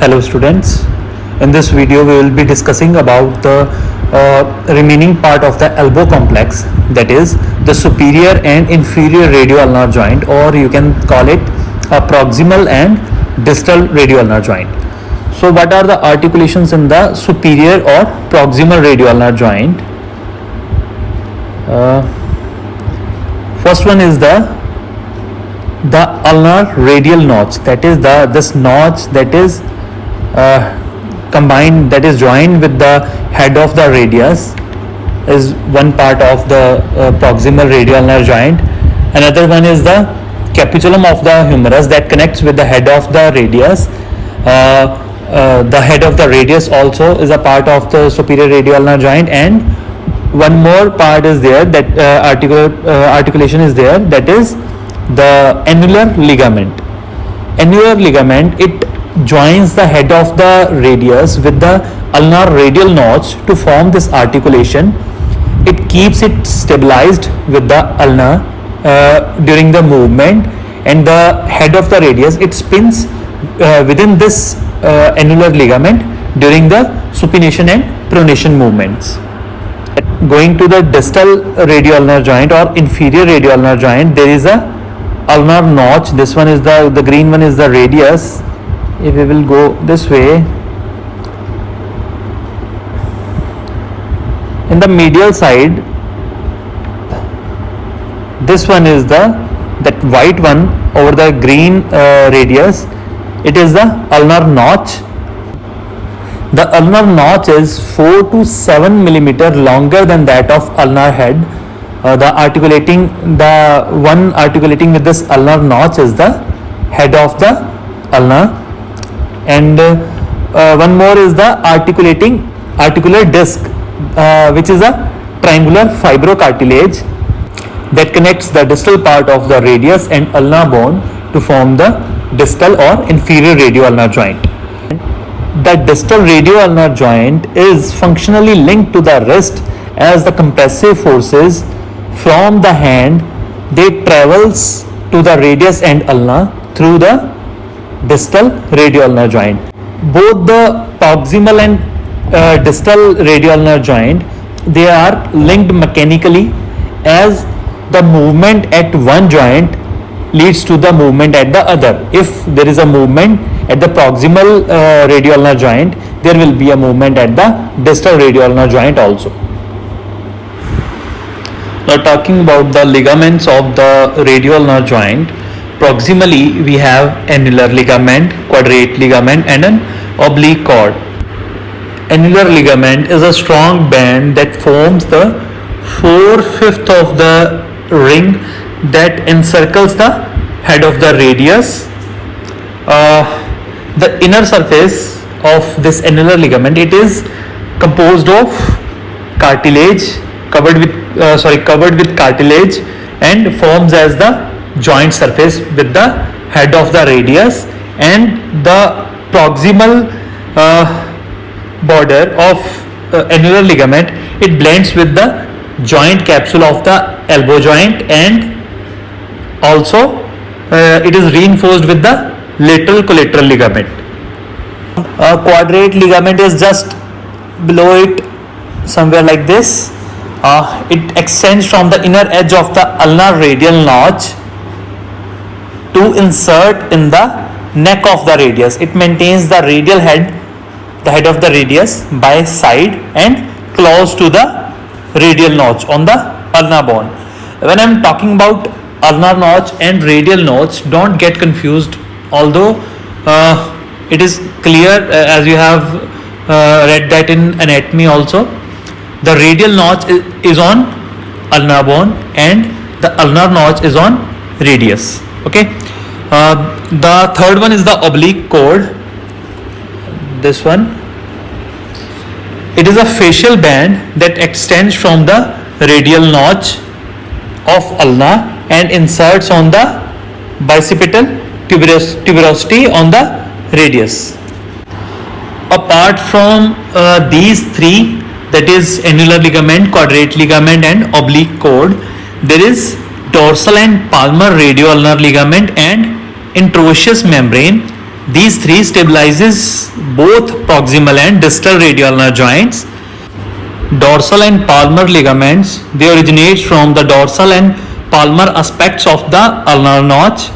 Hello students, in this video we will be discussing about the remaining part of the elbow complex, that is the superior and inferior radioulnar joint, or you can call it a proximal and distal radioulnar joint. So what are the articulations in the superior or proximal radioulnar joint? First one is the ulnar radial notch, that is this notch that is combined, that is joined with the head of the radius, is one part of the proximal radioulnar joint. Another one is the capitulum of the humerus that connects with the head of the radius. The head of the radius also is a part of the superior radioulnar joint, and one more part is there, that articulation is there, that is the annular ligament. Annular ligament, it joins the head of the radius with the ulnar radial notch to form this articulation. It keeps it stabilized with the ulna during the movement, and the head of the radius, it spins within this annular ligament during the supination and pronation movements. Going to the distal radioulnar joint or inferior radioulnar joint, there is a ulnar notch. This one is the green one is the radius. If we will go this way, in the medial side, this one is that white one over the green radius, it is the ulnar notch. The ulnar notch is 4 to 7 millimeter longer than that of ulnar head. The one articulating with this ulnar notch is the head of the ulna, and one more is the articular disc, which is a triangular fibrocartilage that connects the distal part of the radius and ulna bone to form the distal or inferior radioulnar joint. The distal radioulnar joint is functionally linked to the wrist, as the compressive forces from the hand, they travels to the radius and ulna through the distal radioulnar joint. Both the proximal and distal radioulnar joint, they are linked mechanically, as the movement at one joint leads to the movement at the other. If there is a movement at the proximal radioulnar joint, there will be a movement at the distal radioulnar joint also. Now talking about the ligaments of the radioulnar joint, proximally we have annular ligament, quadrate ligament, and an oblique cord. Annular ligament is a strong band that forms the 4/5 of the ring that encircles the head of the radius. The inner surface of this annular ligament, it is composed of cartilage, covered with cartilage, and forms as the joint surface with the head of the radius, and the proximal border of annular ligament, it blends with the joint capsule of the elbow joint, and also it is reinforced with the lateral collateral ligament. Quadrate ligament is just below it, somewhere like this. It extends from the inner edge of the ulnar radial notch to insert in the neck of the radius. It maintains the radial head, the head of the radius, by side and close to the radial notch on the ulnar bone. When I am talking about ulnar notch and radial notch, don't get confused, although it is clear as you have read that in anatomy also. The radial notch is on ulnar bone and the ulnar notch is on radius. Okay. The third one is the oblique cord. This one, it is a fascial band that extends from the radial notch of ulna and inserts on the bicipital tuberosity on the radius. Apart from these three, that is annular ligament, quadrate ligament, and oblique cord, there is dorsal and palmar radioulnar ligament and introitious membrane These three stabilizes both proximal and distal radial ulnar joints. Dorsal and palmar ligaments, they originate from the dorsal and palmar aspects of the ulnar notch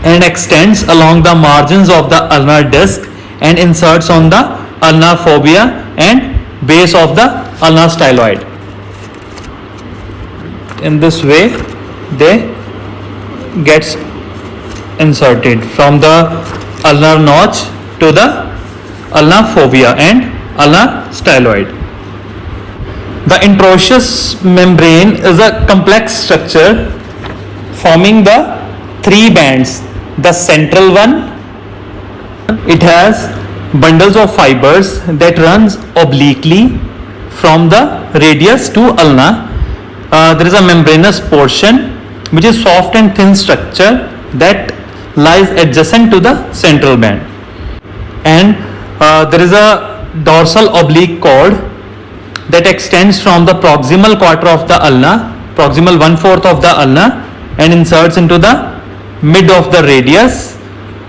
and extends along the margins of the ulnar disc and inserts on the ulnar fovea and base of the ulnar styloid. In this way they gets inserted from the ulnar notch to the ulnar fovea and ulnar styloid. The interosseous membrane is a complex structure forming the three bands. The central one, it has bundles of fibers that runs obliquely from the radius to ulna. There is a membranous portion which is soft and thin structure that lies adjacent to the central band, and there is a dorsal oblique cord that extends from the proximal quarter of the ulna, proximal 1/4 of the ulna, and inserts into the mid of the radius.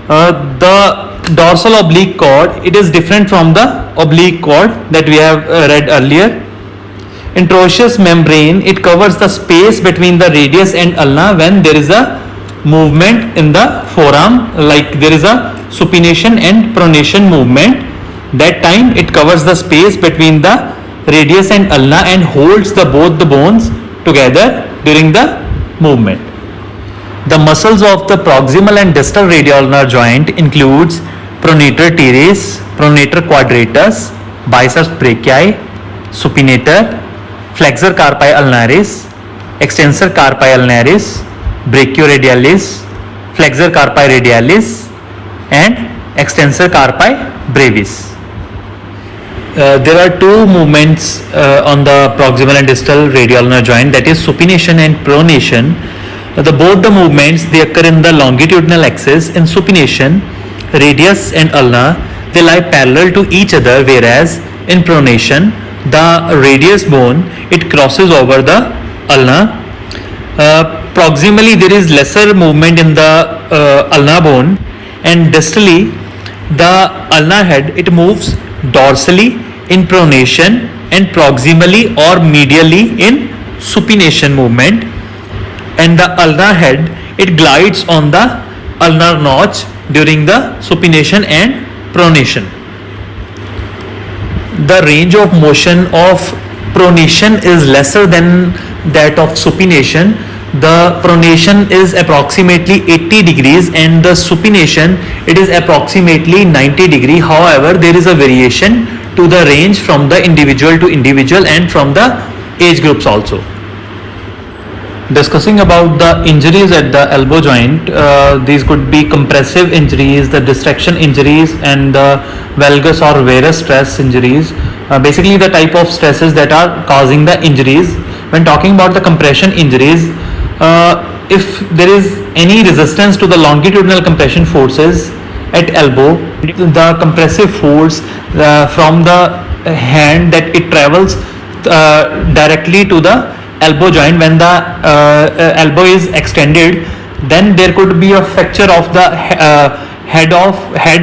The dorsal oblique cord, it is different from the oblique cord that we have read earlier. Interosseous membrane, it covers the space between the radius and ulna when there is a movement in the forearm, like there is a supination and pronation movement. That time it covers the space between the radius and ulna and holds both the bones together during the movement. The muscles of the proximal and distal radial ulnar joint includes pronator teres, pronator quadratus, biceps brachii, supinator, flexor carpi ulnaris, extensor carpi ulnaris, brachioradialis, flexor carpi radialis, and extensor carpi brevis. There are two movements on the proximal and distal radial ulnar joint, that is supination and pronation. Both the movements, they occur in the longitudinal axis. In supination, radius and ulna, they lie parallel to each other, whereas in pronation, the radius bone, it crosses over the ulna. Proximally, there is lesser movement in the ulna bone, and distally, the ulnar head, it moves dorsally in pronation and proximally or medially in supination movement, and the ulnar head, it glides on the ulnar notch during the supination and pronation. The range of motion of pronation is lesser than that of supination. The pronation is approximately 80 degrees and the supination, it is approximately 90 degree. However, there is a variation to the range from the individual to individual and from the age groups also. Discussing about the injuries at the elbow joint, these could be compressive injuries, the distraction injuries, and the valgus or varus stress injuries. Basically the type of stresses that are causing the injuries. When talking about the compression injuries, if there is any resistance to the longitudinal compression forces at elbow, the compressive force from the hand, that it travels directly to the elbow joint. When the elbow is extended, then there could be a fracture of the head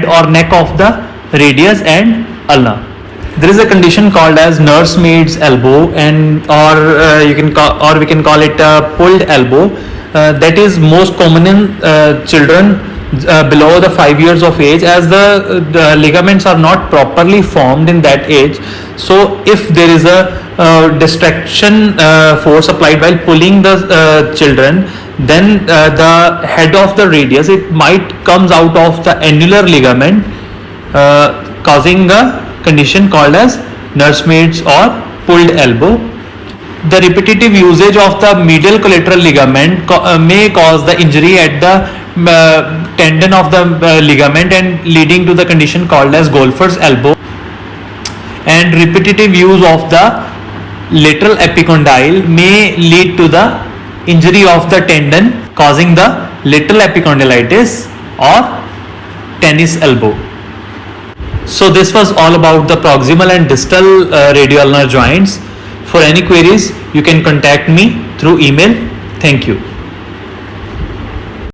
or neck of the radius and ulna. There is a condition called as nursemaid's elbow, and we can call it a pulled elbow. That is most common in children below the 5 years of age, as the ligaments are not properly formed in that age. So if there is a distraction force applied while pulling the children, then the head of the radius, it might comes out of the annular ligament, causing a condition called as nursemaid's or pulled elbow. The repetitive usage of the medial collateral ligament may cause the injury at the tendon of the ligament and leading to the condition called as golfer's elbow. And repetitive use of the lateral epicondyle may lead to the injury of the tendon, causing the lateral epicondylitis or tennis elbow. So this was all about the proximal and distal radial ulnar joints. For any queries, you can contact me through email. Thank you.